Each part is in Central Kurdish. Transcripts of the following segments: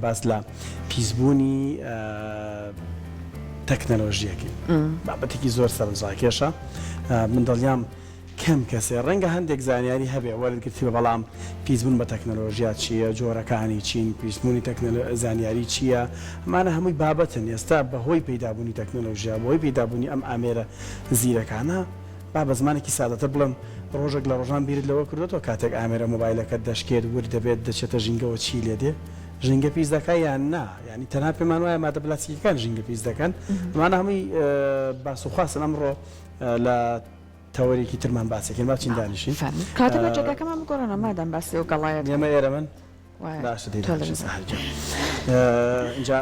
باس لە پیسبوونی تەکنەلۆژیەکی بابەتێکی زۆر سەرنجڕاکێشە من دڵنیام کەم کەسێ ڕەنگە هەندێک زانیاری هەبێ وەرگرتی بەڵام پیسبوون بە تەکنەلۆژیا چییە جۆرەکانی چین پیسبوونی زانیاری چییە ئەمانە هەمووی بابەتن ئێستا بەهۆی پەیدابوونی تەکنەلۆژیا بەهۆی پەیدابوونی ئەم ئامێرە زیرەکانە با بە زمانێکی سادەتە بڵم ڕۆژێک لە ڕۆژان بیرت لەوە کردێتەوە کاتێک ئامێرە مۆبایلەکەت دەشکێت ور دەبێت دەچێتە ژینگەوە چی لێ دێ ژینگە پیس دەکای یان نا ینی تەنها پێمان وایە مادە پلاسیکەکان ژینگە پیس دەکەن ئەمانە هەمووی باسوخواستن ئەمڕۆ لە تەوەریکی ترمان باسێکن باچین دانیشین کاتە بە جێگەکەمان بگۆڕنە مادەم باسی و گەڵایەت ئێمە ئێرە من باشە اینجا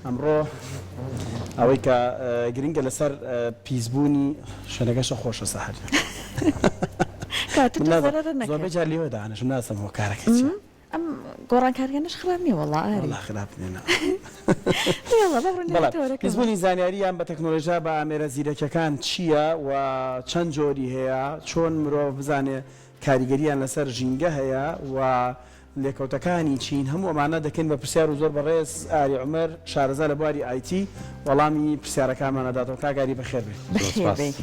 ئەمڕۆ ئەوەی کە گرنگە لەسەر پیسبوونی شوێنەکەشە خۆشە سەحر زۆربەی جار لێوە دانیشم ناسم هۆکارەکە چیە ئەم گۆڕانکاریانش خراپ نییە وەڵڵا خراپ نێنە پیسبوونی زانیاریان بە تەکنۆلۆژیا بە ئامێرە زیرەکەکان چییە و چەند جۆری هەیە چۆن مرۆڤ بزانێ کاریگەریان لەسەر ژینگە هەیە و لێکەوتەکانی چین هەموو ئەمانە دەکەن بە پرسیار و زۆر بەڕێز ئاری عومەر شارەزا لە بواری ئایتی وەڵامی پرسیارەکانمانەداتەوە کاگاری بەخێر بێت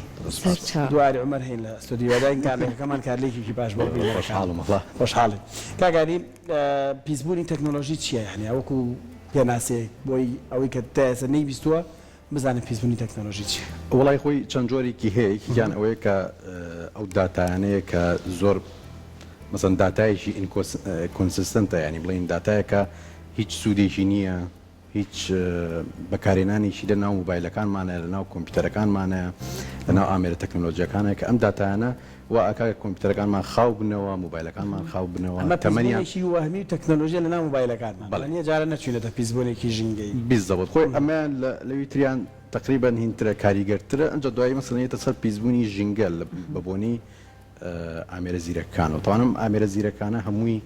دواری عومەر هەین لە ستودیۆداین کارلێکەکەمان کارلێکێکی باش بۆ خۆشحاڵین کاگاری پیسبوونی تەکنۆلۆژی چییە یعنی ئەوەکو پێناسێک بۆی ئەوەی کە تایسە نەیبیستووە بزانێت پیسبوونی تەکنۆلۆژی چیە وڵای خۆی چەند جۆرێکی هەیە یان ئەوەیە کە ئەو داتایانەیە کە زۆر مثلا داتایشی ئینکۆنسیستنتە ینی بڵین داتایەکە هیچ سوودێکی نییە هیچ بەکارێنانیشی لە ناو مۆبایلەکانمانە لە ناو کۆمپیوتەرەکانمانە لە ناو ئامێرە تەکنۆلۆژیەکانە کە ئەم داتایانە و ئاکا کۆمپیوتەرەکانمان خاو بنەوە مۆبایلەکانمان خاو بنەوە تەمەنیشی وهمی و تەکنۆلۆژیا لە ناو مۆبایلەکانمان بەڵێنیە جارە نەچوێتە پیسبوونێکی ژینگەی بیزەوت خۆی ئەمان لەوی تریان تقریبا هینترە کاریگەرترە ئەنجا دوایی مەسەڵێتە سەر پیسبوونی ژینگە بە بۆنی ئامێرە زیرەکانەوە تاوانم ئامێرە زیرەکانە هەمووی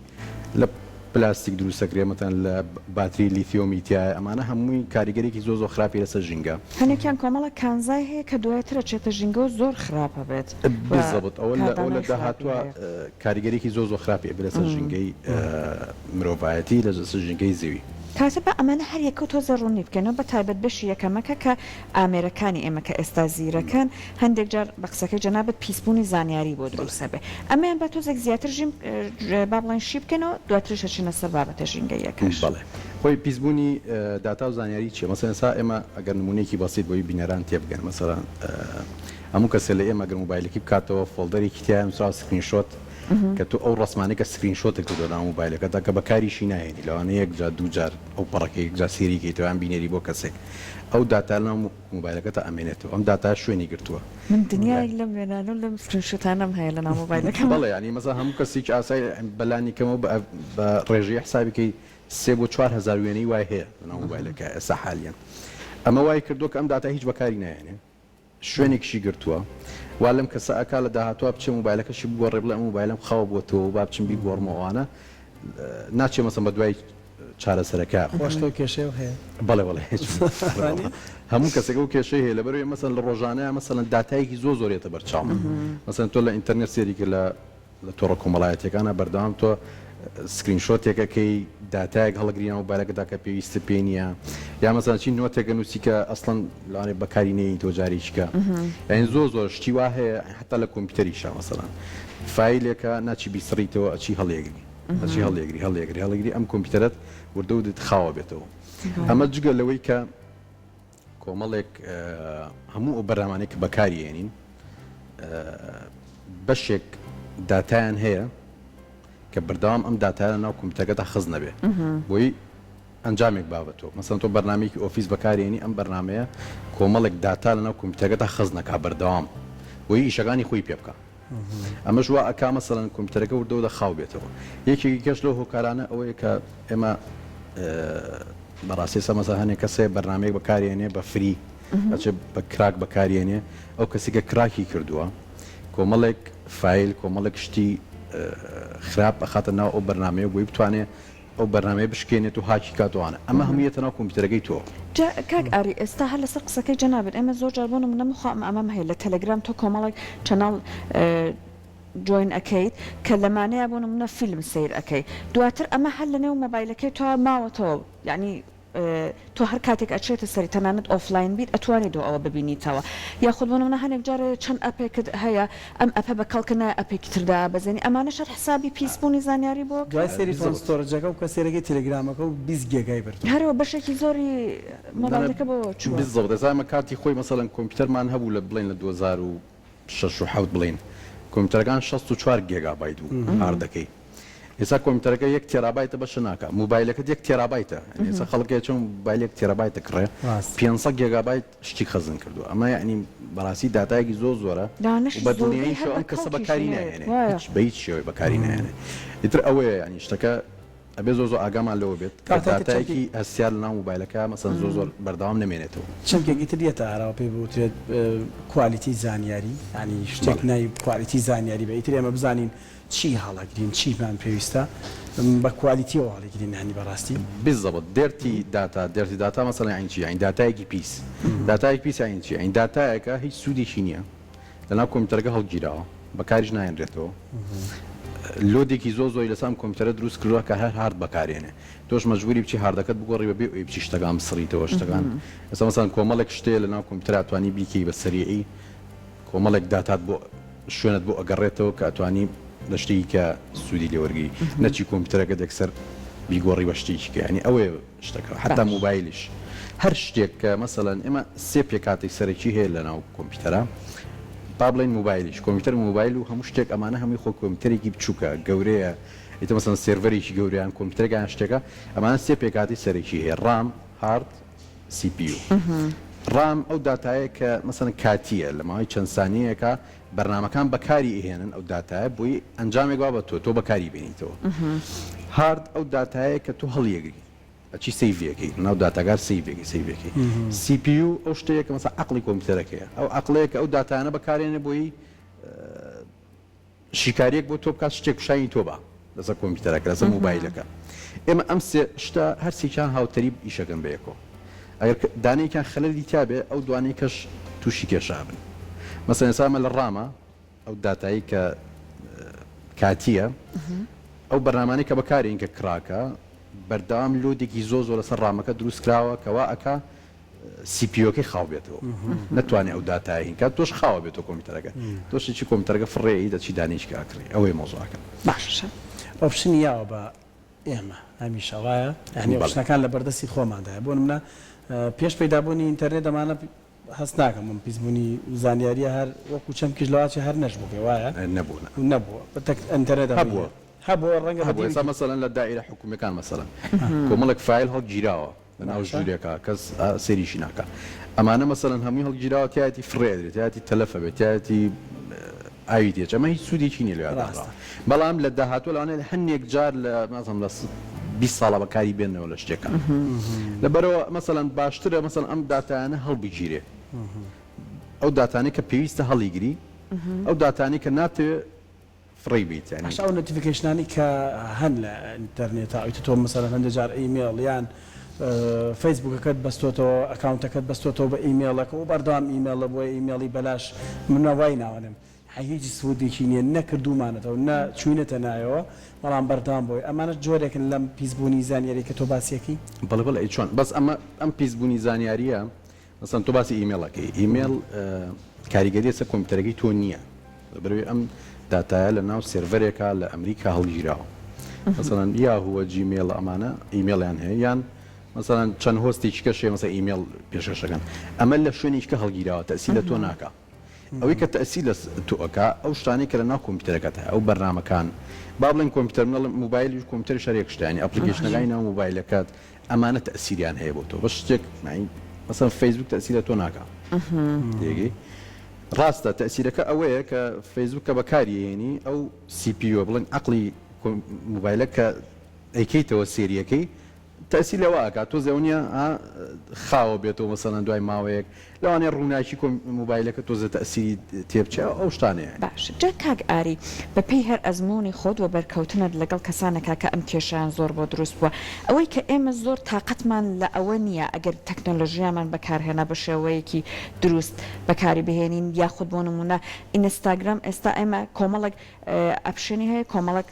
لە پلاستیک دروستەکرێمەتەن لە باتری لیتیۆمیتیای ئەمانە هەمووی کاریگەرێکی زۆر خراپی لەسەر ژینگە هەنێکیان کۆمەڵە کانزای هەیە کە دوایترە چێتە ژینگە و زۆر خراپە بێت بزەبت ئەوە لە داهاتوە کاریگەرێکی زۆر خراپی لەسەر ژینگەی مرۆڤایەتی لەسەر ژینگەی زەوی کاتە بە ئەمانە هەر یەکە تۆزە ڕوونی بکەنەوە بە تایبەت بەشی یەکەمەکە کە ئامێرەکانی ئێمە کە ئێستا زیرەکەن هەندێک جار بە قسەکەی جەنابەت پیسبوونی زانیاری بۆ دروستە بێ ئەمەیان بە تۆزێک زیاتر با بڵێن شی بکەنەوە دواترش چینە سەر بابەتە ژینگەی یەکەش بەڵێ خۆی پیسبوونی داتا و زانیاری چیە مەسەڵەن ئێستا ئێمە ئەگەر نمونەیەکی بەسیط بۆی بینەران تێبگەن مەسەڵەن هەموو کەسێ لە ئێمە گەر مۆبایلێکی بکاتەوە فۆڵدەرێکی تیا نووسرا سکرینشۆت کە تو ئەو ڕستمانەی کە سکرینشۆتێک کردۆ لە مۆبایلەکەدا کە بەکاریشی نایێنی لەوانە یەک جار دوو جار ئەو پەڕەکەی یەک جار سێریکەی توان بینێری بۆ کەسێک ئەو داتا لەناو مۆبایلەکەتە ئەمێنێتەوە ئەم داتا شوێنی گرتووە من دنیای لەم وێنانە و لەم سکرینشۆتانەم هەیە لە ناو مۆبایلەکەم بەڵێ ینی مەسەڵەن هەموو کەسێکی ئاسای بەلانیکەمەوە بە ڕێژەی حسابیکەی 3 بۆ 4 هزار وێنەی وای هەیە لە ناو مۆبایلەکە ئێستا حالیان ئەمە وای کردووە کە ئەم داتا هیچ بەکاری نایێنێ شوێنێکشی گرتووە وا لەم کەسە ئەکا لە داهاتوە بچێ مۆبایلەکەشی بگۆڕێ بڵێ مۆبایلم خاوە بۆتەوە و با بچم بیگۆڕمەوەوانە ناچێ مەسەڵەن بە دوای چارەسەرەکە خۆشتۆ کێشەیە هەیە بەڵێ بەڵێ هەموو کەسێک و کێشەی هەیە لەبەرەوەی مەسەڵەن لە ڕۆژانەیە مەسەڵەن داتایەکی زۆرێتە بەرچاو مەسەڵەن تۆ لە ئینتەرنێت سێریکە لە تۆڕە کۆمەڵایەتیەکانە بەردەوام تۆ سکرینشۆتێکەکەی داتایەک هەڵگرینە مۆبایلەکەدا کە پێویستە پێ نییە یا مەسەڵەن چی نۆتێکە نووسیکە ئەسڵەن لەوانێ بەکاری نەی تۆ جارێکیکە یعنی زۆر شتی وا هەیە حتا لە کۆمپیوتەریشە مەسەڵەن فایلێکە ناچی بیسڕیتەوە ئەچی هەڵێگری ئەچی هەڵێگری ئەم کۆمپیوتەرت وردە و خاوە بێتەوە ئەمە جگە لەوەی کە کۆمەڵێک هەموو ئەو بەرنامانێک بەکارهێنین بەشێک داتایان هەیە کە بەردەوام ئەم داتایە ناو کۆمپیوتەرەکەدا خز نەبێ بۆی ئەنجامێک بابەتەوە مەسەڵەن تۆ بەرنامەیەکی ئۆفیس بەکارهێنی ئەم بەرنامەیە کۆمەڵێک داتا لە ناو کۆمپیوتەرەکەدا خز نەکا بەردەوام بۆی ئیشەکانی خۆی پێ بکە ئەمەش وا ئەکا مەسەڵەن کۆمپیوتەرەکە وردەوە خاو بێتەوە یەکێکی کەش لەو هۆکارانە ئەوەیە کە ئێمە بەڕاستی سەمەسە هەنێک کەسێ بەرنامەیەک بەکارهێنێ بە فری ئەچێ بە کراک بەکارهێنێ ئەو کەسێکە کراکی کردووە کۆمەڵێک فایل کۆمەڵێک شتی خراپ ئەخاتە ناو ئەو بەرنامەیە بۆی بتوانێت ئەو بەرنامەیە بشکێنێت و هاکی کاتوانە ئەمە هەموویەتە ناو کۆمپیوتەرەکەی تۆ کاک ئاری ئێستا هەر لەسەر قسەکەی جەنابەت ئێمە زۆر جار بۆ نمونە مخوام ئەمەم هەیە لە تەلەگرام تۆ کۆمەڵێک چەناڵ جوین ئەەکەیت کە لەمانەیە بۆ نمونە فیلم سیر ئەەکەی دواتر ئەمە هەر لە نێو مۆبایلەکەی تۆ ماوەتەوە یعنی تۆ هەر کاتێک ئەچێتە سەری تەنانەت ئۆفلاین بیت ئەتوانێت ئەوە ببینیتەوە یاخود بۆ نمونە هەنێک جارە چەند ئەپێکت هەیە ئەم ئەپە بە کەڵکە ئەپێکی تردا بەزێنی ئەمانە شەر حسابی پیسبوونی زانیاری بۆ دوای سەری فۆن ستۆرجەکە و کە سێرەکەی تەلەگرامەکە و 20 گیگای برد هەرەوە بەشێکی زۆری مۆبایلەکە بۆ چووە بالضبط دەزانمە کاتی خۆی مەسەڵەن کۆمپیوتەرمان هەبوو لە بڵێن لە 2006 و 7 بڵێن کۆمپیوتەرەکان 64 گیگابایت بوو هاردەکەی ئێستا کۆمپیوتەرەکە 1 تێرابایتە بەش ناکە موبایلەکەت 1 تێرابایتە ئێستا خەڵکی چۆن موبایل 1 تێرابایتە کڕێ 500 گیگابایت شتی خەزن کردو ئەمە یعنی بەڕاستی داتایەکی زۆرە بە دڵنیایی شو ئەم کەسە بەکاری نایێنێ بە هیچ شێوەی بەکاری نایێنێ ئیتر ئەوەیە یعنی شتەکە ئەبێ زۆر ئاگامان لەوە بێت کە داتایەکی هەستیار لەناو موبایلەکە مەسەن زۆر بەردەوام نامێنێتەوە چەندێکی تر دێتە ئاراوە پێی بوترێت کوالیتی زانیاری ینی شتێک نای کوالیتی زانیاری بە ئیتر ئێمە بزانین چی هەڵەگرین چیمان پێویستە بە کوالیتیەوە هەڵەگرین هەنی بەڕاستی بالضبط دەرتی داتا مەسەڵەن یعنی چی یعنی داتایەکی پیس داتایەکی پیس یعنی چی یعنی داتایەکە هیچ سوودێکی نییە لەناو کۆمپیوتەرەکە هەڵگیراوە بەکاریش نایەنرێتەوە لۆدێکی زۆری لەسام کۆمپیوتەرە دروست کردووە کە هەر هارد بەکارێنێ تۆش مەجبوری بچی هاردەکەت بگۆڕی بەبێ ئەوی بچی شتەکان بسڕیتەوە شتەکان ئێستا مەسەڵەن کۆمەڵێک شتێ لەناو کۆمپیوتەر ئەتوانی بیکەی بە سەریعی کۆمەڵێک داتات بۆ شوێنت بۆ ئەگەڕێتەوە کە ئەتوانی لە شتێکی کە سوودی لێوەرگی نەچی کۆمپیوتەرەکە دەکسەر بیگۆڕی بە شتێکی کە ینی ئەوەیە شتەکە حتا موبایلیش هەر شتێک کە مەسەڵەن ئێمە سێ پێکاتێک سەرەکی هەیە لەناو کۆمپیوتەرە با بڵێن موبایلیش کۆمپیوتەر موبایل و هەموو شتێک ئەمانە هەمووی خۆ کۆمپیوتەرێکی بچووکە گەورەیە ئیتر مەسەڵەن سێڤەرێکی گەوریان کۆمپیوتەرێکیان شتێکە ئەمانە سێ پێکاتی سەرەکی هەیە ڕام هارد CPU ڕام ئەو داتایە کە مەسەڵەن کاتیە لە ماوەی چەند سانیەکە بەرنامەکان بەکاری ئێهێنن ئەو داتایە بۆی ئەنجامێک وا بە تۆ بەکاری بێنیتەوە هارد ئەو داتایە کە تۆ هەڵیەگری ئەچی سیڤەکەی ناو داتاگار سیڤێکی CPU ئەو شتەیە کە مەسەڵەن عەقڵی کۆمپیوتەرەکەیە ئەو عەقڵەیە کە ئەو داتایانە بەکارێنێ بۆی شیکاریەک بۆ تۆ بکات شتێک شانی تۆ بە لەسەر کۆمپیوتەرەکە لەسەر موبایلەکە ئێمە ئەم سێ شتە هەرسێکیان هاوتەری ئیشەکەن بەیەکەوە ئەگەر دانەیەکیان خەلەلی تابێ ئەو دوانەی کەش تووشی کێشابن مەسەڵەن ئێستا لە ڕامە ئەو داتایی کە کاتیە ئەو بەرنامانەی کە بەکارێن کە کراکە بەردەوام لۆدێکی زۆر لەسەر ڕامەکە دروست کراوە کەوا ئەکا سیپیۆکەی خاو بێتەوە نەتوانێت ئەو داتایی کات تۆش خاوە بێتەوە کۆمپیوتەرەکە تۆشی کۆمپیوتەرەکە فڕێی دەچی دانیشکە ئاکڕی ئەوەی مۆزوعەکە باشە ئۆپشنی یاوە بە ئێمە هەمیشەڵایە هەنی ئۆپشنەکان لە بەردەستی خۆماندایە بۆ نمونە پێش پەیدابوونی ئینتەرنێت دەمانە هەست ناکەم من پیسبوونی زانیاریە هەر وەکو چەند کیژلەواتی هەر نەشبوو پێ وایە نەبووە ئینتەرنێت هەبووە ڕەنگە ئێستا مەسەڵەن لە دائیرە حکوومیەکان مەسەڵەن کۆمەڵێک فایل هەڵگیراوە لەناو ژوورێکە کەس سێریشی ناکە ئەمانە مەسەڵەن هەمووی هەڵگیراوە تایەتی فڕێدرێت تایەتی تەلەفە بێت تایەتی ئاوی تێچ ئەمە هیچ سوودێکی نیە لێداڕا بەڵام لە داهاتوە لەوانێت هەندێک جار لە نازم لە 20 ساڵە بەکاری بێنەوە لە شتێکە لەبەرەوە مەسەڵەن باشترە مەسەڵەن ئەم داتایانە هەڵبگیرێ ئەو داتانەی کە پێویستە هەڵیگری ئەو داتانی کە ناتوێت فڕی بیت ئەو نۆتیفیکیشنانی کە هەن لە ئینتەرنێت ئەویتە تۆ مەسەڵەن هەندێک جار ئیمێڵ یان فەیسبوکەکەت بەستۆتەوە ئەکاونتەکەت بەستۆتەوە بە ئیمێڵەکە و بەردەوام ئیمێڵە بۆ ئیمێڵی بەلاش منەوای ناوانم هیچ سوودێکی نییە نەکردومانێتەوە نە چوینەتە نایەوە بەڵام بەردەوام بۆی ئەمانە جۆرێکن لەم پیسبوونی زانیاری کە تۆ باسیەکەی بەڵێ چۆن بەس ئەم پیسبوونی زانیاریە مەسەڵەن تۆ باسی ئیمێڵەکەی ئیمێڵ کاریگەری سەر کۆمپیوتەرەکەی تۆ نییە بەروێ ئەم داتایە لە ناو سێڤەرێکە لە ئەمریکا هەڵگیراوە مەسەڵەن یاهووە جیمێڵ ئەمانە ئیمێڵیان هەیە یان مەسەڵەن چەند هۆستێکی کەشێ مەسە ئیمێڵ پێشکەشەکەن ئەمە لە شوێنێککە هەڵگیراوە تەسی لە تۆ ناکە ئەوەی کە تەسی لە تۆەکە ئەو شتانی کە لە ناو کۆمپیوتەرەکەت هەیە ئەو بەرنامەکان با بڵێن کۆمپیوتەر موبایل و کۆمپیوتەر شەرێک شتانی ئەپلیکیشنەکانی ناو موبایلەکەت ئەمانە تەسیریان هەیە بۆ تۆ بە شتێک مەسەڵەن فەیسبوک تەسی لە تۆ ناکە دێگەی ڕاستە تەسیرەکە ئەوەیە کە فەیسبوک کە بەکاریێنی ئەو CPU بڵێن عەقڵی موبایلە کە ئەیکەیتەوە سێریەکەی تأثير لواقع تو زونيا خاوة بيتو مثلا دواي ماويك لو أنا رونايشي كم موبايلك توزع تأثير تيبتشا أو شتاني يعني باش جا کاک ئاری بەپێی هەر ئەزمموی خۆت و بەرکەوتنت لەگەڵ کەسانێکا کە ئەم کێشیان زۆر بۆ دروست بووە ئەوەی کە ئێمە زۆر تااقەتمان لە ئەوە نییە ئەگەر تەکنۆلۆژیامان بەکارهێنا بە شێوەیەکی دروست بەکاری بهێنین یاخود بۆ نمونە ئینستاگرام ئێستا ئێمە کۆمەڵک ئەپشنی هەیە کۆمەڵک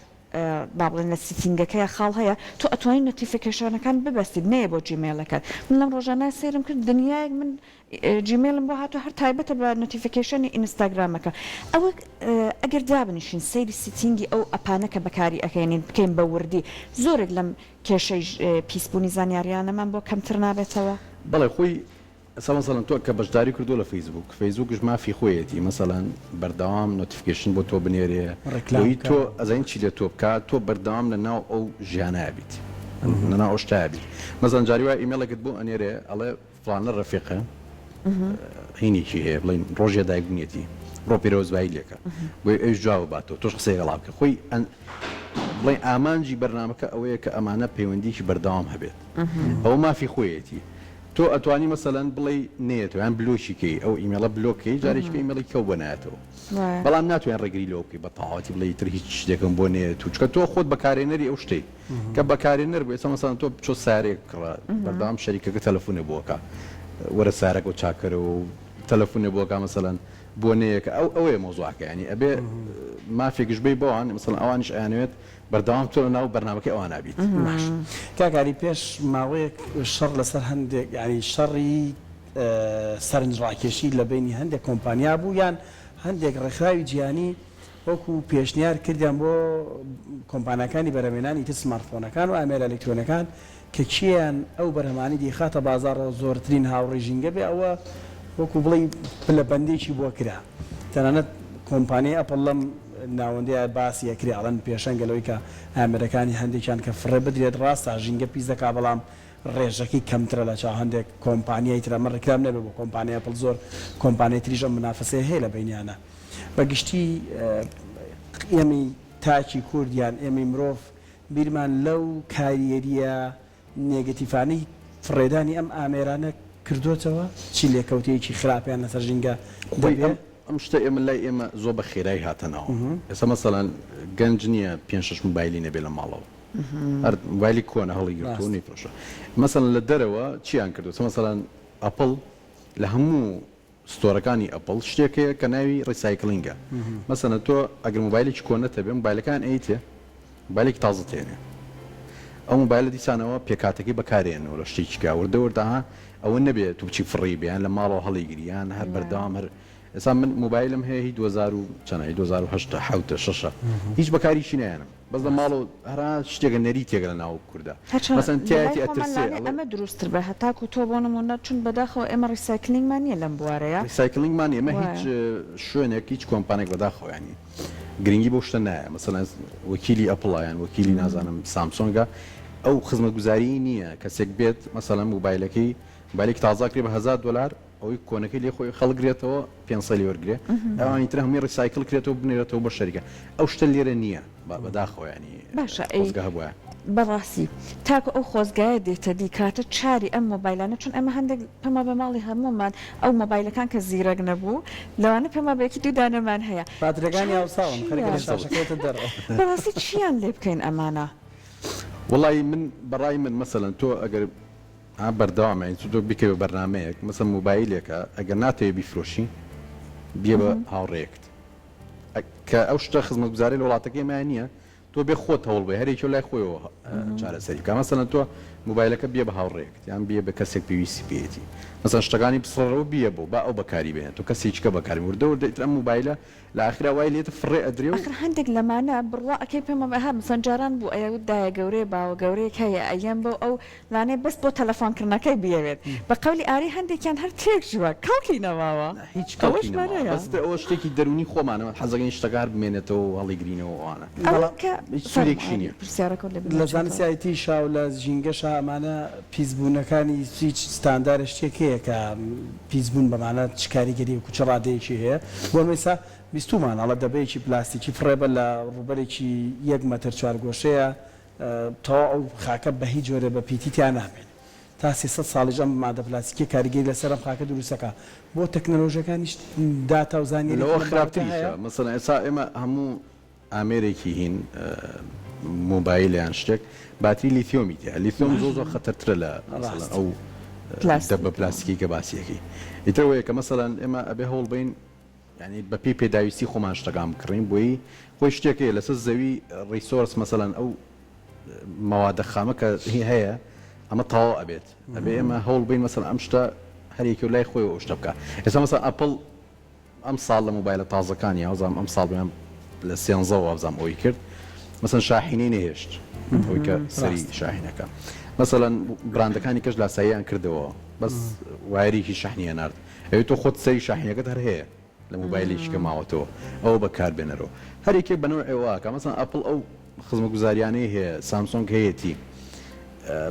با بڵێن لە سیتینگەکەی خاڵ هەیە تۆ ئەتوانین نۆتیفیکیشنەکان ببەستید نەیە بۆ جیمێلەکەت من لەم ڕۆژانە سێرم کرد دنیایەک من جیمێلم بۆ هاتو هەر تایبەتە بە نۆتیفیکیشنی ئینستاگرامەکە ئەوە ئەگەر دابنیشین سەیری سیتینگی ئەو ئەپانە کە بەکاری ئەەکەێنین بکەین بە وردی زۆرێک لەم کێشەی پیسبوونی زانیاریانەمان بۆ کەمتر نابێتەوە بەڵێ خۆی مثلا تۆ کە بەشداری کردو لە فیسبوکش مافی خۆیەتی مثلا بەردەوام نۆتیفیکیشن بۆ تۆ بنێرێ تۆ ئەزین چی لێ تۆ بکات تۆ بەردەوام لە ناو ئەو ژیانە بیت لەناو ئەو شتای بیت مەزان جاری وای ئیمێلێکت بۆ ئەنێرێ ئەڵێ فڵانە ڕەفیقە هینێکی هەیە بڵین ڕۆژێ دایکبوونیەتی ڕۆ پیرۆزبایی لێکە بۆی ئەوش جواب باتەوە تۆش قسەی گەڵا بکە خۆی بڵین ئامانجی بەرنامەکە ئەوەیە کە ئەمانە پەیوەندیکی بەردەوام هەبێت ئەو مافی خۆیەتی تۆ ئەتوانی مەسەلەن بڵێ نێتەوە یان بلۆشیکەی ئەو ئیمێڵە بلۆکەی جارێککە ئیمێڵی کەو بۆ نایەتەوە بەڵام ناتوانێن ڕێگری لەوە بکەی بە تەواوەتی بڵێ تر هیچ شتێکم بۆ نێت و چکە تۆ خۆت بەکارێنەری ئەو شتەی کە بەکارێنەر بێت مەسەلەن تۆ بچۆ سارێک بەردەوام شەریکەکە تەلەفۆنێ بۆکە وەرە سارێک و چاکەرە و تەلەفۆنێ بۆکە مەسەلەن بۆ نەیەکە ئەوەیە مۆزوعەکە ینی ئەبێ مافێکش بێ بۆوان مەسەلەن ئەوانش ئەیانوێت بەردەوام تۆ ناو بەرنامەکەی ئەوان نابیت کاکاری پێش ماوەیەک شەڕ لەسەر هەندێک ینی شەڕی سەرنجڕاکێشی لە بینی هەندێک کۆمپانیا بوو یان هەندێک ڕێکخراوی جیهانی وەکو پێشنیار کردیان بۆ کۆمپانیەکانی بەرهەمێنانی تر سمارتفۆنەکان و ئامێرە ئەلکترۆنەکان کە چیان ئەو بەرهەمانی دیخاتە بازار زۆرترین هاوڕێژینگە بێ ئەوە وەکو بڵێ پلەبەندێکی بۆ کرا تەنانەت کۆمپانیای ئەپڵ لەم ناوەندەیە باسی یەکریاڵەن پێشەنگەلەوەی کە ئامێرەکانی هەندێکیان کە فڕێ بدرێت ڕاستە ژینگە پیس دەکا بەڵام ڕێژەکەی کەمترە لە چاو هەندێک کۆمپانیای ترە ئەمە ڕێکلام نەبێت بۆ کۆمپانیا ئەپڵ زۆر کۆمپانیای تریژە منافسەیە هەیە لە بینیانە بەگشتی ئێمەی تاکی کوردیان ئێمەی مرۆڤ بیرمان لەو کاریەریە نێگەتیفانەی فڕێدانی ئەم ئامێرانە کردوتەوە چی لێکەوتەیەکی خراپیان لەسەر ژینگە ئەم شتە ئێمە لای ئێمە زۆر بە خێرایی هاتەنەوە ئێستا مەسەڵەن گەنج نییە 5-6 موبایلی نەبێ لە ماڵەوە هەر موبایلی کۆنە هەڵی گرتووە نیفرۆشە مەسەڵەن لە دەرەوە چیان کردو مەسەڵەن ئەپڵ لە هەموو ستۆرەکانی ئەپڵ شتێکەیە کە ناوی ڕیسایکلینگە مەسەڵەن تۆ ئەگەر موبایلێکی کۆنەتە بێ موبایلەکان ئەیتێ موبایلێکی تازە تێنێ ئەو موبایلە دیسانەوە پێکاتەکەی بەکارێنەوە لە شتێکی وردە ورداها ئەوە نەبێت تو بچی فڕی بیان لە ماڵەوە هەڵی گریان هەر بەردەوام هەر ئێستا من موبایلم هەیە هی 2010 6 هیچ بەکاریشی نیانم بەس لە ماڵ و هەرا شتێکە نەری تێگە لە ناو کووردا مەسەن تایەتی ئەترسێ ئەمە دروستتر بە هەتاکو تۆ بۆ نمونە چون بەداخەوە ئێمە ڕیسایکلینگمان نیە لەم بوارەیە ریسایکلینگمان ئێمە هیچ شوێنێک هیچ کۆمپانێک بەداخەوە ینی گرنگی بۆ شتە نایە مەسەڵەن وەکیلی ئەپڵیان وەکیلی نازانم سامسۆنگە ئەو خزمەتگوزاری نییە کەسێک بێت مەسەڵەن موبایلەکەی موبایلێکی تازاکرێ بە $1000 ئەوەی کۆنەکەی لێ خۆی خەڵگرێتەوە 500 وەرگێ ئەوانی تر هەمووی ڕیسایکل کرێتەوە بنێرێتەوە بە شەریکە ئەو شتە لێرە نییە بەداخەوە ینی باشە خۆزگە هەبووە بەڕاستی تاکو ئەو خۆزگایە دێتە دی کاتە چاری ئەم مۆبایلانە چون ئەمە هەندێک پەما بە ماڵی هەمومان ئەو مۆبایلەکان کە زیرەک نەبوو لەوانە پەما بەیەکی دوودانەمان هەیە باترەکانی هاوساون خەرکەشەکەوتە دەرەوە بەڕاستی چیان لێ بکەین ئەمانە وڵی من بەڕای من مەسەلەن تۆ ئەگەر بەردەوامین تۆ بکەوە بەرنمەیەک مەسە موبایلێکە ئەگەر ناتەوێ بیفرۆشی بێ بە هاوڕێکت کە ئەو شتە خزمەتگوزاری لە وڵاتەکەی مای نییە تۆ بێ خۆت هەوڵ بێ هەرێکی لای خۆیەوە چارەسەری کە مەسەلەن تۆ موبایلەکە بێ بە هاوڕێکت یان بێ بە کەسێک پێویستی پێێتی مەسەن شتەکانی بسڕەوە بیە بۆ با ئەو بەکاری بێنێت تۆ کەسێککە بەکاری وردەوە دەیت ئەم موبایلە لە ئاخرا وای لێتە فڕێ ئەدرێ و هەندێک لەمانە بڕوا ئەەکەی پێمە بەها مەسەنجاران بوو ئەیەدایە گەورەی باوە گەورەیەک هەیە ئەیەم بۆ ئەو لانێ بەس بۆ تەلەفۆنکردنەکەی بێوێت بە قەولی ئاری هەندێکیان هەر تێک ژوە کەڵکی نەواوە هیچ ئەوە شتێکی دەرونی خۆمانەوە حەزەکەی شتەکار بمێنێتەوە هەڵیگرینەوە ئەوانە لە زانستی شاو لە ژینگەشە ئەمانە پیسبوونەکانی هیچ ستاندار شتێکەیە کە پیسبوون بەمانە چ کاریگەری و کوچە ڕادەیەکی هەیە بۆ مەسا بیستومان ئەڵە دەبەیەکی پلاستیکی فڕێبە لە ڕوبەرێکی 1 مەتر 4 گۆشەیە تەوا ئەو خاکە بە هیچ جۆرە بە پیتیان نابێن تا 300 ساڵیش ئەم مادە پلاستیکی کاریگەری لەسەر ئەم خاکە دروستەکە بۆ تەکنەلۆژیەکانیش داتا و زانیاری لەوە خراپتریشە مەسەڵەن ئێستا ئێمە هەموو ئامێرێکی هین موبایلیان شتێک باتری لیتیۆمی تیا لیتیۆم زۆر خەتەرترە لە ئەو دەبە پلاستیکی کە باسیەکەی ئیترەوەیە کە مەسەڵەن ئێمە ئەبێ هەوڵ بین ینی بەپی پێداویستی خۆمان شتەکان بکڕین بۆی خۆی شتێکەیە لەسەر زەوی ڕیسۆرس مەسەڵەن ئەو مەوادە خامە کە هەیە ئەمە تەواو ئەبێت ئەبێ ئێمە هەوڵ بین مەسەڵەن ئەم شتە هەرێکی و لای خۆی ئەو شتە بکە ئێستا مەسەڵەن ئەپڵ ئەم ساڵ لە موبایلە تازەکانی هەوزام ئەم ساڵ بێم لە 13 وابزام ئەوی کرد مەسەن شاحینەی نەهێشت ئەوی کە سەری شاحینەکە مەسەڵەن براندەکانی کەش لاساییان کردەوە بەس وایریکی شاحنیە نرد ئەوی تۆ خۆت سەری شاحینەکەت هەر هەیە لە موبایلێکی کە ماوەتەوە ئەوە بەکاربێنەرەوە هەرێکێک بەنەوە ئێوەکە مەسەن ئەپڵ ئەو خزمە گوزاریانەی هەیە سامسۆنگ هەیەتی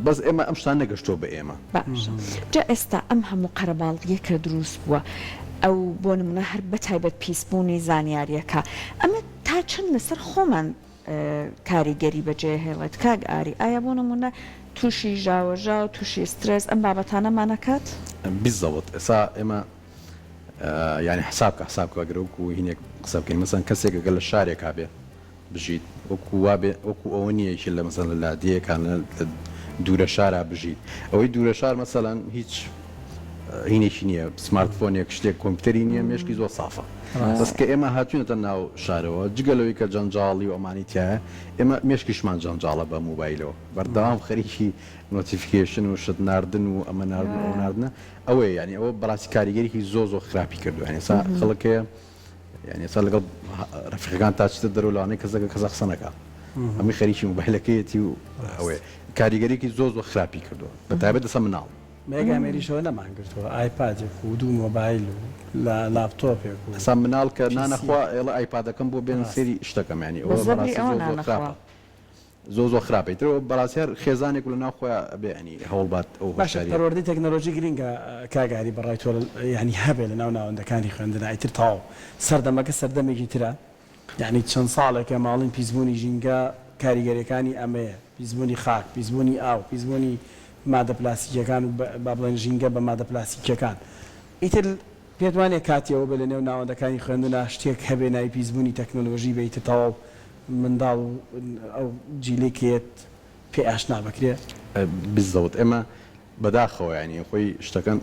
بەس ئێمە ئەم شتان نەگەشتۆ بە ئێمە جا ئێستا ئەم هەموو قەرەباڵغیە کە دروست بووە ئەو بۆ نمونە هەر بە تایبەت پیسبوونی زانیاریەکە ئەمە تا چەند لەسەر خۆمان کاریگەری بەجێهێڵێت کاک ئاری ئایا بۆ نمونە تووشی ژاوەژا و تووشی سترس ئەم بابەتانەمانەکات بیزەوت ئێسا ئێمە ینی حسابکە حسابکەگرە و هینێک قسە بکەین مەسەن کەسێک گەل لە شارێکا بێ بژیت وەکو ئەوە نییەکی لە مەسەن لە لادیەکان دوورە شارە بژیت ئەوەی دوورە شار مەسەلەن هیچ هینێکی نییە سمارتفۆنێک شتێک کۆمپیوتەری نییە مێشکی زۆر سافە بەس کە ئێمە هاتوونەتە ناو شارەوە جگەلەوەی کە جەنجاڵی و ئەمانی تایە ئێمە مێشکیشمان جەنجاڵە بە موبایلەوە بەردەوام خەریکی نۆتیفیکیشن و شت ناردن و ئەمە ناردن ئەو ناردنە ئەوەیە ینی ئەوە بەڕاستی کاریگەریکی زۆر خراپی کردو ینی ئێستا خەڵکەیە ینی ئێستا لەگەڵ ڕەفیقەکان تا چتە دەرەوەلانەی کەسەکە کەسە قسە نەکات ئەمی خەریکی موبایلەکەیەتی و ئەوەیە کاریگەریکی زۆر خراپی کردووە بەتایبەت دەسە مناڵ مێگامێریشەوە نەمان گرتووە ئایپادێک و دوو مۆبایل و لە لاپتۆپێک و ئەسا مناڵ کە نانەخوا ئێڵە ئایپادەکەم بۆ بێن سێری شتەکەم ینی ئەوە زۆر خراپیتەوە بەڕاستیار خێزانێک لە ناوخۆیان بێنی هەوڵبات ئەو باشە پەروەردەی تەکنۆلۆژی گرینگە کاگاری بەڕای تۆ ینی هەبێ لە ناو ناوەندەکانی خوێندنە ئیتر تاو سەردەمەکە سەردەمێکی ترە یعنی چەند ساڵێکە ماڵین پیسبوونی ژینگە کاریگەریەکانی ئەمەیە پیسبوونی خاک پیسبوونی ئاو پیسبوونی مادە پلاستیکیەکان و با بڵێن ژینگە بە مادە پلاستیکیەکان ئیتر پێت وانێ کاتیەوە بە لە نێو ناوەندەکانی خوێندنە شتێک هەبێ ناوی پیسبوونی تەکنۆلۆژی بێتە تەواو منداڵ ئەو جیلێکێت پێ ئاشنا بکرێ بزەوت ئێمە بەداخەوە ینی خۆی شتەکان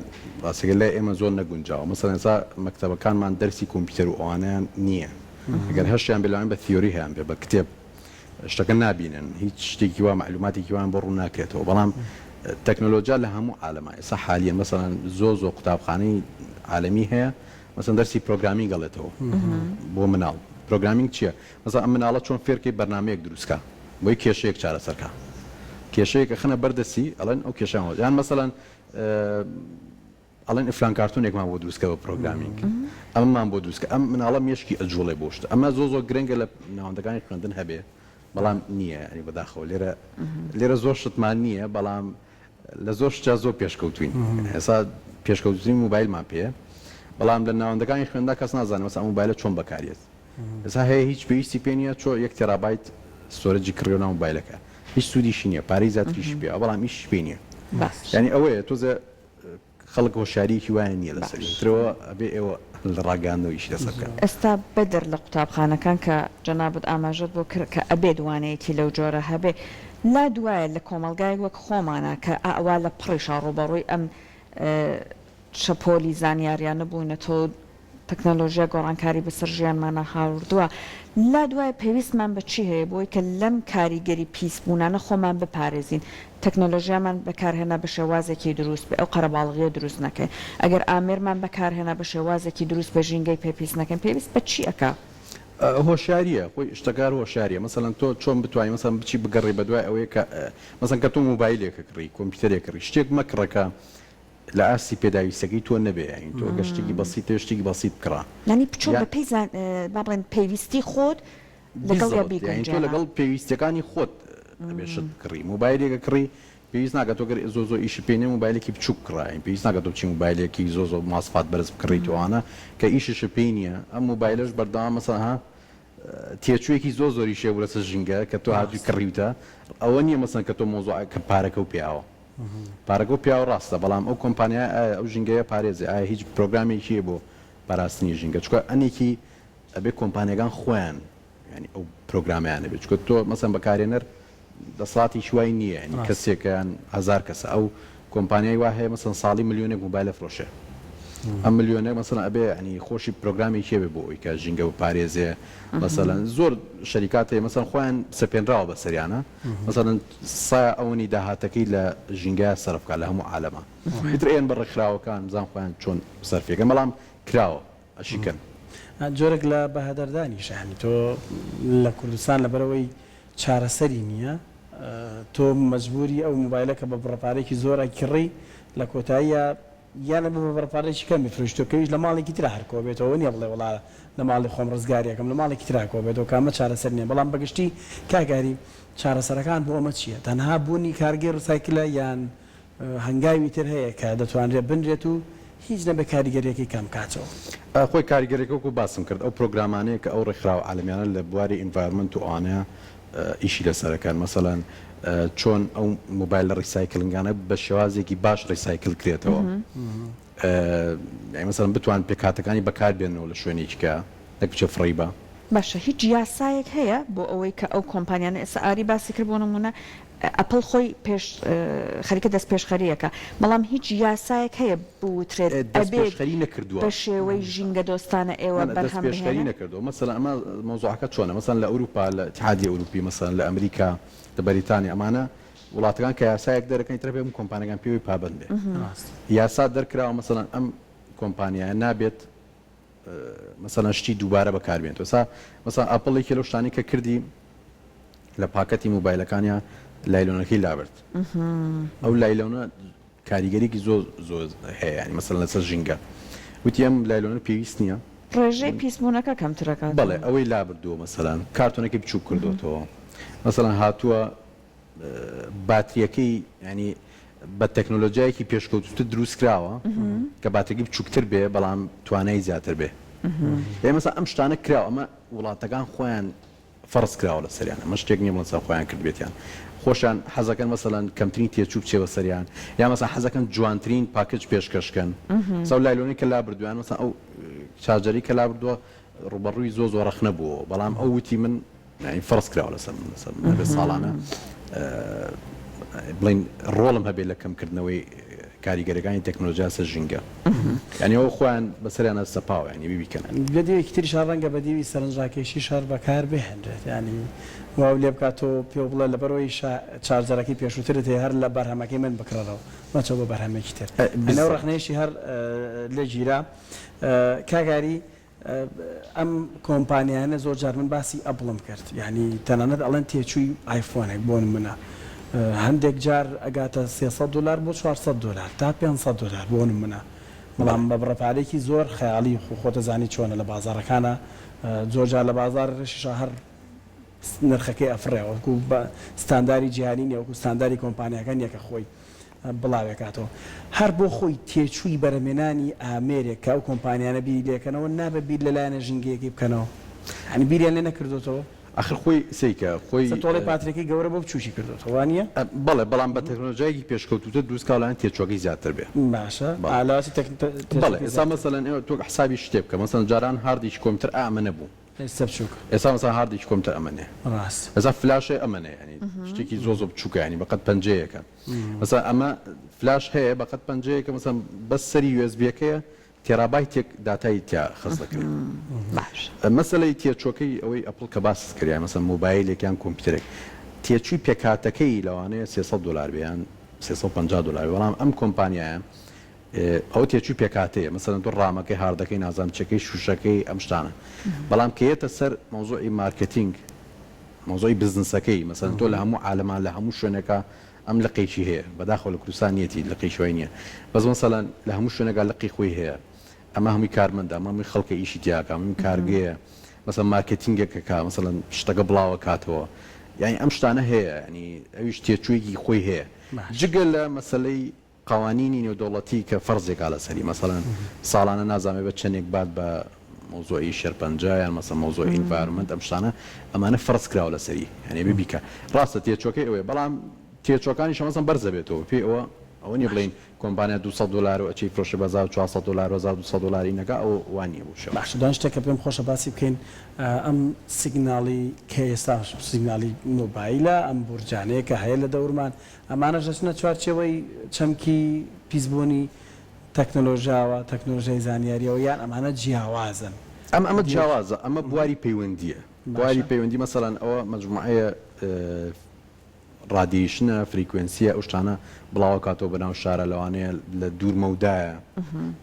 ڕاستەکە لای ئێمە زۆر نەگونجاوە مەسەڵەن ئێستا مەکتەبەکانمان دەرسی کۆمپیوتەر و ئەوانیان نییە ئەگەر هەشیان بێ بە تیۆری هەیان بێ بە کتێب شتەکە نابینن هیچ شتێکی وا معلوماتێکی وان بۆ ڕوو ناکرێتەوە بەڵام تەکنۆلۆژیا لە هەموو عالەمە ئێستا حالیە مەسەڵەن زۆر قوتابخانەی عالەمی هەیە مەسەڵەن دەرسی پرۆگرامینگ گەڵێتەوە بۆ مناڵ پرۆگرامینگ چییە؟ مەسەڵەن ئەم مناڵە چۆن فێرکەی بەرنامەیەک دروستکە بۆی کێشەیەک چارەسەرکە کێشەیەکە خنە بەردەسی ئەڵێن ئەو کێشەوە یان مەسەڵەن ئەڵێن ئفلان کارتونێکمان بۆ دروستکە بە پرۆگرامینگ ئەمەمان بۆ دروستکە ئەم مناڵە مێشکی ئەجوڵێ بۆ شتە ئەمە زۆر گرنگە لە ناوەندەکانی خوێندن هەبێ بەڵام نییە ینی بەداخەوە لێرە زۆر شتمان نییە بەڵام لە زۆر شتا زۆر پێشکەوتوین ئێستا پێشکەوتنی موبایلمان پێ بەڵام لە ناوەندەکانی خوێندا کەس نازانێت مەسەڵەن موبایلە چۆن بەکارێت ئێستا هەیە هیچ پێویستی پێ نییە چۆ 1 تێرابایت سۆرەجی کڕێ ناو موبایلەکە هیچ سوودیشی نییە پارەی زیاتریش پێ بەڵام هیچ پێ نییە ینی ئەوەیە تۆزە خەڵک هۆشیاریکی وایە نییە لەسەرەوە ئەبێ ئێوە لە ڕاگەاندنەوەیشی لەسەر بکەن ئێستا بەدر لە قوتابخانەکان کە جەنابەت ئاماژەت بۆ کرد کە ئەبێ دوانەیەکی لەو جۆرە هەبێ لا دوایە لە کۆمەلگای وەک خۆمانە کە ئەوا لە پڕیشا ڕوبەڕووی ئەم شەپۆلی زانیاریانە بووینە تۆ تەکنۆلۆژیا گۆڕانکاری بەسەر ژیانمانە هاوردووە لا دوای پێویستمان بە چی هەیە بۆی کە لەم کاریگەری پیسبوونانە خۆمان بپارێزین تەکنۆلۆژیامان بەکارهێنا بە شێوازێکی دروست بێ ئەو قەرەباڵغیە دروست نەکەین ئەگەر ئامێرمان بەکارهێنا بە شێوازێکی دروست بە ژینگەی پێپیست نەکەن پێویست بە چی ئەکا؟ هۆشیاریە خۆی شتەکار هۆشیاریە مەسەڵەن تۆ چۆن بتوانین مەسەڵەن بچی بگەڕی بە دوای ئەوەیە کە مەسەڵەن کە تۆ موبایلێکە کڕی کۆمپیوتەرێک کڕی شتێک مەکڕەکە لە ئاسی پێداویستەکەی تۆ نەبێ ئەین تۆ گەشتێکی بەسیط شتێکی بەسیط بکڕا ینی بچۆ بە پێی با بڵێن پێویستی خۆت لەگەڵ پێویستەکانی خۆت بێشت کڕی موبایلێکە کڕی پێویست ناکە تۆ زۆ ئیش پێێنێ موبایلێکی بچوو کڕین پێویست ناکە تۆ چی موبایلێکی زۆ ماسفات بەرز بکڕیتوانە کە ئیشش پێی نییە ئەم موبایلش بەردەوام مەسەڵەن تێچوویەکی زۆری شێ لەسەر ژینگە کە تۆ هاتووی کڕیوتە ئەوە نییە مەسەن کە تۆ مۆزوع کە پارەکە و پیاوە پارەکە و پیاوە ڕاستە بەڵام ئەو کۆمپانیا ئەو ژینگەیە پارێزی ئایا هیچ پرۆگرامێکیە بۆ پاراستنی ژینگە چکە ئەنێکی ئەبێ کۆمپانیەکان خۆیان ینی ئەو پرۆگرامیانە بێت چکە تۆ مەسەن بەکارێنەر دەسڵاتی شوای نییە ینی کەسێکیان هزار کەسە ئەو کۆمپانیای وا هەیە مەسەن ساڵی ملیۆنێک موبایلە فرۆشێ ئەم ملیۆنێک مەسەن ئەبێ ینی خۆشی پرۆگرامی کێ بێ بۆ ئەوی کە ژینگە و پارێزێ مەسەلەن زۆر شەریکات هەیە مەسەن خۆیان سەپێنراوە بە سەریانە مەسەلەن سایە ئەوەنی داهاتەکەی لە ژینگە سەرفکە لە هەموو عالەمە هیتر ئێن بەڕێکخراوەکان بزان خۆیان چۆن سەرفێکە بەڵام کراوە ئەشیکەن جۆرێک لە بەهادەردانی شانی تۆ لە کوردستان لەبەرەوەی چارەسەری نییە تۆ مەجبوری ئەو موبایلەکە بە بڕپارێکی زۆر کڕی لە کۆتاییە یانە بە بڕپارێکی کەمی فرشتۆکەویش لە ماڵێکی ترا هەرکۆ بێتەوە نیە بڵێ وڵا لە ماڵی خۆم ڕزگاریەکەم لە ماڵێکی تراکۆ بێتەوە کامە چارەسەر نییە بەڵام بەگشتی کاگاری چارەسەرەکان بۆ ئەمە چییە تەنها بوونی کارگەی ڕسایکلە یان هەنگاوی تر هەیە کە دەتوانرێت بنرێت و هیچ نەبێ کاریگەریەکی کەم کاتەوە خۆی کاریگەرێکەکە باسم کرد ئەو پرۆگرامانەیە کە ئەو ڕێکخراوە عالمیانە لە بواری ئینڤایرمنت و ئانەیە ئیشی لەسەرەکان مەسەلەن چۆن ئەو موبایل لە ڕیسایکلنگانە بە شێوازێکی باش ڕیسایکل کرێتەوە مەسەلەن بتوان پێکاتەکانی بەکاربێنەوە لە شوێنێکیکە نەکچە فڕیبە باشە هیچ یاسایەک هەیە بۆ ئەوەی کە ئەو کۆمپانیانە ئێستا ئاری باسی کرد بۆ نمونە ئەپڵ خۆی خەریکە دەست پێشخەریەکە بەڵام هیچ یاسایەک هەیە بوترێت پێشخەری نەکردووە بە شێوەی ژینگە دۆستانە ئێوە بەرهەم پێشخەری نەکردەوە مەسەلا ئەمە مۆزوعەکە چۆنە مەسەن لە ئەوروپا لە اتحادیە ئەوروپی مەسەن لە ئەمریکا لە بەریتانیا ئەمانە وڵاتەکان کە یاسایەک دەرەکەن ترە بێ کۆمپانیەکان پێوەی پابند بێ یاسا دەرکراوە مەسەلەن ئەم کۆمپانیایە نابێت مەسەلەن شتی دووبارە بەکاربێنێتەوە سا مەسەن ئەپڵێکی لەو شتانی کە کردی لە پاکەتی موبایلەکانیان لایلۆنەکەی لابرد ئەو لایلۆنە کاریگەریکی زۆر هەیە ینی مەسەلەن لەسەر ژینگە وتی ئەم لایلۆنە پێویست نییە ڕێژەی پیسبوونەکە کەمترەکە بەڵێ ئەوەی لابردووە مەسەلەن کارتۆنێکی بچوو کردوەوە مەسەلەن هاتووە باتریەکەی ینی بە تەکنۆلۆژیایەکی پێشکەوتوتە دروست کراوە کە باتێکی بچووکتر بێ بەڵام توانایی زیاتر بێ مەسا ئەم شتانە کراوە ئەمە وڵاتەکان خۆیان فەرز کراوە لە سەریان ئەمە شتێک نیە مەسا خۆیان کرد بێتیان خۆشیان حەزەکەن مەسەلەن کەمترین تێچوو بچێوە سەریان یا مەسا حەزەکەن جوانترین پاکج پێشکەشکەن سەو لایلۆنی کە لابردویان مەسا ئەو چارجەری کە لابردووە ڕوبەڕووی زۆر ڕەخ نەبووە بەڵام ئەو وتی من فەرز کراوە لەسەر بێ ساڵانە بڵین ڕۆڵم هەبێت لە کەمکردنەوەی کاریگەرەکانی تەکنۆلۆژیا سەر ژینگە ینی ئەو خۆیان بەسەریانە سەپاوە ینی بیبیکەن لە دیوێکی تری شار ڕەنگە بە دیوی سەرنجڕاکێشی شار بەکار بهێنرێت ینی واو لێ بکاتەوە پێ بڵێ لەبەرەوەی چارجەرەکەی پێشووترت هەیە هەر لە بەرهەمەکەی من بکڕەوە مەچەوە بە بەرهەمێکی تر ئەو ڕخنەیەشی هەر لە گیرا کاگاری ئەم کۆمپانیانە زۆر جار من باسی ئەپڵم کرد یعنی تەنانەت ئەڵەن تێچووی ئایفۆنێک بۆ نمونە هەندێک جار ئەگاتە $300 بۆ $400 تا $500 بۆ نمونە بەڵام بە بڕەپارێکی زۆر خەیاڵی خۆتە زانی چۆنە لە بازارەکانە زۆر جار لە بازار ڕێشیش هەر نرخەکەی ئەفرێوەکو بە ستانداری جیهانی نیە وەکو ستانداری کۆمپانیەکان یەکە خۆی بڵاوێکاتەوە هەر بۆ خۆی تێچووی بەرەمێنانی ئامێرێکە ئەو کۆمپانیانە بیری لێکەنەوە نابە بیر لەلایەنە ژینگەیەکی بکەنەوە هەنی بیریان لێ نەکردوتەوە ئەخر خۆی سیکە خۆی تۆڵی پاترێکی گەورە بۆ بچوشی کردوتەوە وانە بەڵێ بەڵام بە تەکنۆلۆژیایەکی پێشکەوتوتە دروستکاڵیان تێچۆکەی زیاتر بێ باشە ئالاتی بەڵێ ئێستا مەسەلەن ئێوە تۆ حسابی شتێ بکە مەسەلەن جاران هاردێکی کۆمپیوتەر ئەمەنە بوو ئێستا مەسەلەن هاردێکی کۆمپیوتەر ئەمەنێ ئێستا فلاشێ ئەمەنێ ینی شتێکی زۆر بچووکە ینی بەقەت پەنجەیەکە مەسەلەن ئەمە فلاش هەیە بەقەت پەنجەیەکە مەسەلەن بەس سەری USB-ەکەیە تێرابایتێک داتای تیا خەز دەکرێت مەسەلەی تێچۆکەی ئەوەی ئەپڵ کە باس کردیان مەسەلەن مۆبایلێکیان کۆمپیوتەرێک تێچووی پێکاتەکەی لەوانەیە $300 بیان $350 بەڵام ئەم کۆمپانیایە ئەو تێچووی پێکاتەیە مەسەلەن تۆ ڕامەکەی هاردەکەی نازانچەکەی شوشەکەی ئەم شتانە بەڵام کەیەتە سەر مۆزوعی مارکتینگ مۆزوعی بزنسەکەی مەسەلەن تۆ لە هەموو عالەمان لە هەموو شوێنەکە ئەم لقیشی هەیە بەداخەوە لە کوردستان نیەتی لقی شوێنی نییە بەس مەسەلەن لە هەموو شوێنەکە لقی خۆی هەیە ئەمە هەمووی کارمەندە ئەمە هەمووی خەڵکە ئیشی تیاکە هەمووی کارگەیە مەسەلەن مارکتینگێکەکە مەسەلەن شتەکە بڵاوە کاتەوە یعنی ئەم شتانە هەیە ینی ئەویش تێچوویەکی خۆی هەیە جگە لە مەسەلەی قوانینی نێودەوڵەتی کە فەرزێکا لەسەری مەسەلەن ساڵانە نازانێت بە چەندێک بات بە مۆزۆی شێرپەنجە یان مەسەڵەن مۆزۆی ئینڤایرۆمنت ئەم شتانە ئەمانە فەرز کراوە لەسەری یعنی ببیکە ڕاستە تێچۆکەی ئەوەیە بەڵام تێچۆکانی شەمەسەن بەرزە بێتەوە پێی ئەوە نیە بڵین کۆمپانیا $200 و ئەچی فرۆشە بە $1400 $1200 نەکە ئەو وانە بوو باش دان شتێکە پێم خۆشە باسی بکەین ئەم سیگناڵی کە ئێستا سیگناڵی مۆبایلە ئەم بورجانەیە کە هەیە لە دەورمان ئەمانە ژەچنە چوارچێوەی چەمکی پیسبوونی تەکنۆلۆژیاوە تەکنۆلۆژیای زانیاریەوە یان ئەمانە جیاوازن ئەمە جیاوازە ئەمە بواری پەیوەندیە بواری پەیوەندی مەسەڵەن ئەوە مجموعەیە ڕادیشنە فریکوێنسیە ئەو شتانە بڵاوە کاتۆ بەناو شارە لەوانەیە لە دوورمەودایە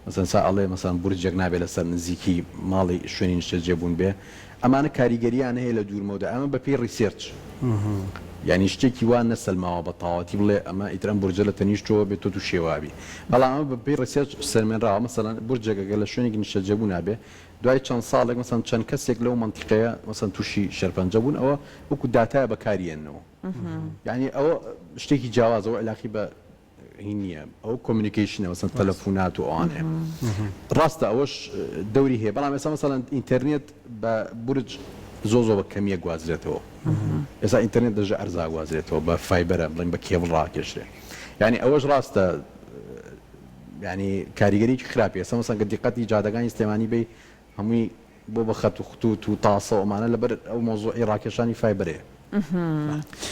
مەسەن سا ئەڵێ مەسەن بورجێک نابێت لەسەر نزیکی ماڵی شوێنی نیشتە جێبوون بێ ئەمانە کاریگەریان هەیە لە دوورمەودا ئەمە بەپێی ڕیسێرچ یعنی شتێکی وان نەسەلماوە بە تاواتی بڵێ ئەمە ئیترەم بورجە لە تەنیشتەوە بێت تۆ شێوابی بەڵام ئەمە بەپێی ڕیسێرچ سەرمێنراوە مەسەڵەن بورجێکەکە لە شوێنێکی نیشتە جێبوو نابێ دوای چەند ساڵێک مەسەن چەند کەسێک لەو منتیقەیە مەسەن تووشی شێرپەنجە بوون ئەوە وەکو داتایە بەکارێنەوە یعنی ئەوە شتێکی جیاوازەوە علاقی بە نییە ئەو کۆمیونیکیشنە مەسەن تەلەفۆنات و ئەوانەیە ڕاستە ئەوەش دەوری هەیە بەڵام ئێستا مەسەڵەن ئینتەرنێت بە بورج زۆ بە کەمیە گوازرێتەوە ئێستا ئینتەرنێت دەژە ئەرزا گوازرێتەوە بە فایبەرە بڵین بە کێبڵ ڕاکێشرێ یعنی ئەوەش ڕاستە ینی کاریگەریی خراپی ئێستا مەسەن کە دیقەتی جادەکانی سلێمانی بێ هەمووی بۆ بە خەت و خوتوت و تاسە ئەمانە لەبەر ئەو مۆزۆی ڕاکێشانی فایبەرەیە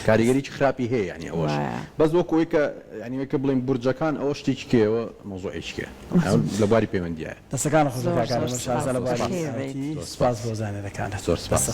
کاریگەری خراپی هەیە ینی ئەوەش بەس وەکەوەی کە ینیوەکە بڵین بورجەکان ئەوە شتێکی کێەوە مۆزۆیشکێ لە بواری پەیوەندیایە دەستەکان خۆشەکان شازە لە باری سپاس بۆ زانێرەکانە زۆر سپاس.